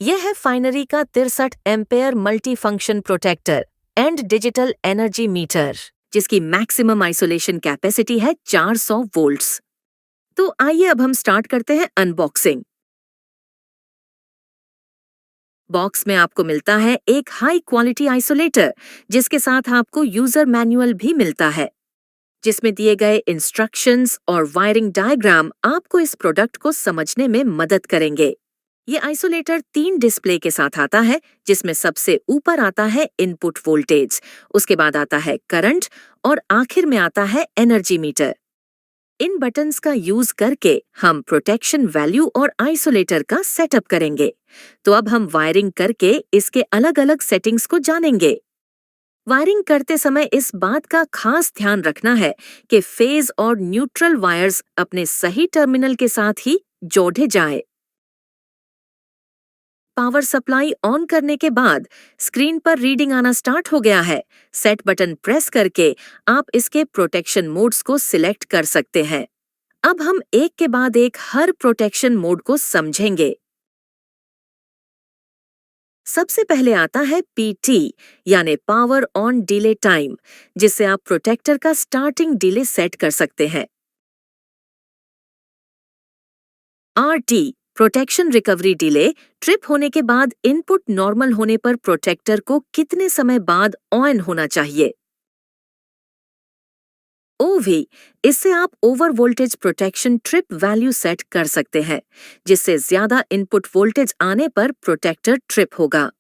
यह है फाइनरी का 63 ampere multi function protector and digital energy meter, जिसकी मैक्सिमम आइसोलेशन कैपेसिटी है 400 वोल्ट्स। तो आइए अब हम स्टार्ट करते हैं अनबॉक्सिंग। बॉक्स में आपको मिलता है एक हाई क्वालिटी आइसोलेटर, जिसके साथ आपको यूजर मैनुअल भी मिलता है, जिसमें दिए गए इंस्ट्रक्शंस और वायरिंग डायग्राम आपको इस प्रोडक्ट को समझने में मदद करेंगे। ये आइसोलेटर 3 डिस्प्ले के साथ आता है, जिसमें सबसे ऊपर आता है इनपुट वोल्टेज, उसके बाद आता है करंट और आखिर में आता है एनर्जी मीटर। इन बटन्स का यूज करके हम प्रोटेक्शन वैल्यू और आइसोलेटर का सेटअप करेंगे। तो अब हम वायरिंग करके इसके अलग अलग सेटिंग्स को जानेंगे। वायरिंग करते समय इस बात का खास ध्यान रखना है कि फेज और न्यूट्रल वायर्स अपने सही टर्मिनल के साथ ही जोड़े जाएं। पावर सप्लाई ऑन करने के बाद स्क्रीन पर रीडिंग आना स्टार्ट हो गया है। सेट बटन प्रेस करके आप इसके प्रोटेक्शन मोड्स को सिलेक्ट कर सकते हैं। अब हम एक के बाद एक हर प्रोटेक्शन मोड को समझेंगे। सबसे पहले आता है PT यानी पावर ऑन डिले टाइम, जिससे आप प्रोटेक्टर का स्टार्टिंग डिले सेट कर सकते हैं। RT protection recovery delay, trip होने के बाद इनपुट नॉर्मल होने पर प्रोटेक्टर को कितने समय बाद ऑन होना चाहिए। OV, इससे आप over voltage protection trip value set कर सकते हैं, जिससे ज्यादा इनपुट वोल्टेज आने पर प्रोटेक्टर ट्रिप होगा।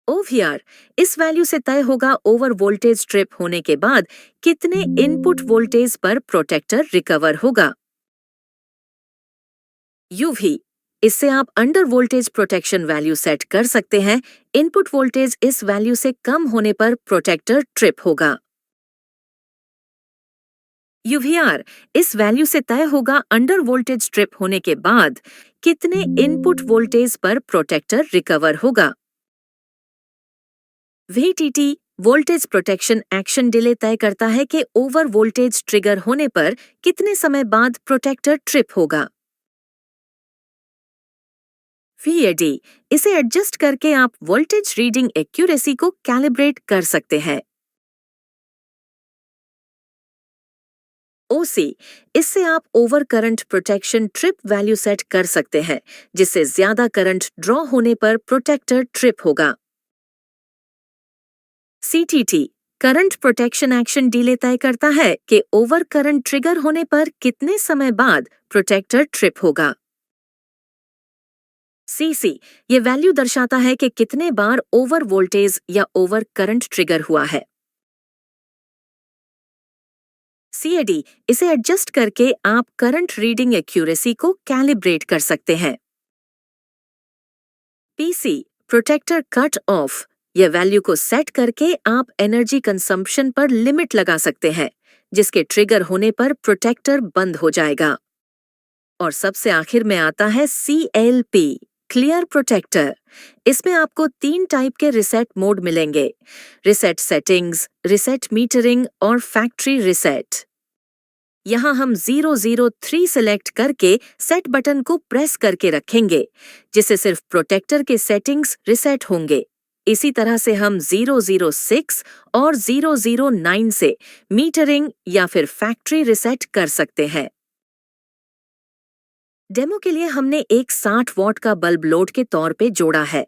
OVR, इस वैल्यू से तय होगा ओवर वोल्टेज ट्रिप होने के बाद कितने इनपुट वोल्टेज पर प्रोटेक्टर रिकवर होगा। UV, इससे आप under voltage protection value set कर सकते हैं। इनपुट वोल्टेज इस वैल्यू से कम होने पर प्रोटेक्टर ट्रिप होगा। UVR, इस वैल्यू से तय होगा अंडर वोल्टेज ट्रिप होने के बाद कितने इनपुट वोल्टेज पर प्रोटेक्टर रिकवर होगा। VTT, voltage protection action delay तय करता है कि ओवर वोल्टेज ट्रिगर होने पर कितने समय बाद प्रोटेक्टर ट्रिप होगा। VAD, इसे एडजस्ट करके आप वोल्टेज रीडिंग एक्यूरेसी को कैलिब्रेट कर सकते हैं। OC, इससे आप over current protection trip value set कर सकते हैं, जिससे ज्यादा करंट ड्रॉ होने पर प्रोटेक्टर ट्रिप होगा। CTT, current protection action delay तय करता है कि ओवर करंट ट्रिगर होने पर कितने समय बाद प्रोटेक्टर ट्रिप होगा। CC, ये वैल्यू दर्शाता है कि कितने बार ओवर वोल्टेज या ओवर करंट ट्रिगर हुआ है। CAD, इसे एडजस्ट करके आप करंट रीडिंग एक्यूरेसी को कैलिब्रेट कर सकते हैं। PC, प्रोटेक्टर कट ऑफ, यह वैल्यू को सेट करके आप एनर्जी कंजम्पशन पर लिमिट लगा सकते हैं, जिसके ट्रिगर होने पर प्रोटेक्टर बंद हो जाएगा। और सबसे आखिर में आता है CLP, क्लियर प्रोटेक्टर। इसमें आपको 3 टाइप के रिसेट मोड मिलेंगे: रिसेट सेटिंग्स, रिसेट मीटरिंग और फैक्ट्री रिसेट। यहाँ हम 003 सेलेक्ट करके सेट बटन को प्रेस करके रखेंगे, जिससे सिर्फ प्रोटेक्टर के सेटिंग्स रिसेट होंगे। इसी तरह से हम 006 और 009 से मीटरिंग या फिर फैक्ट्री रिसेट कर सकते हैं। डेमो के लिए हमने एक 60 वॉट का बल्ब लोड के तौर पे जोड़ा है।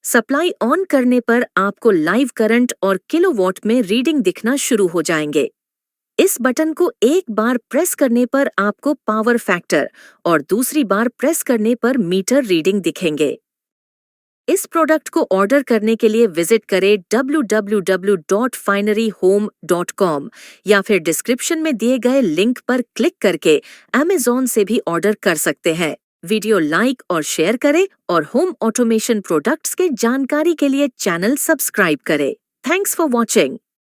सप्लाई ऑन करने पर आपको लाइव करंट और किलोवाट में रीडिंग दिखना शुरू हो जाएंगे। इस बटन को एक बार प्रेस करने पर आपको पावर फैक्टर और दूसरी बार प्रेस करने पर मीटर रीडिंग दिखेंगे। इस प्रोडक्ट को ऑर्डर करने के लिए विजिट करें www.fineryhome.com या फिर डिस्क्रिप्शन में दिए गए लिंक पर क्लिक करके Amazon से भी ऑर्डर कर सकते हैं। वीडियो लाइक और शेयर करें और होम ऑटोमेशन प्रोडक्ट्स के जानकारी के लिए चैनल सब्सक्राइब करें। Thanks for watching.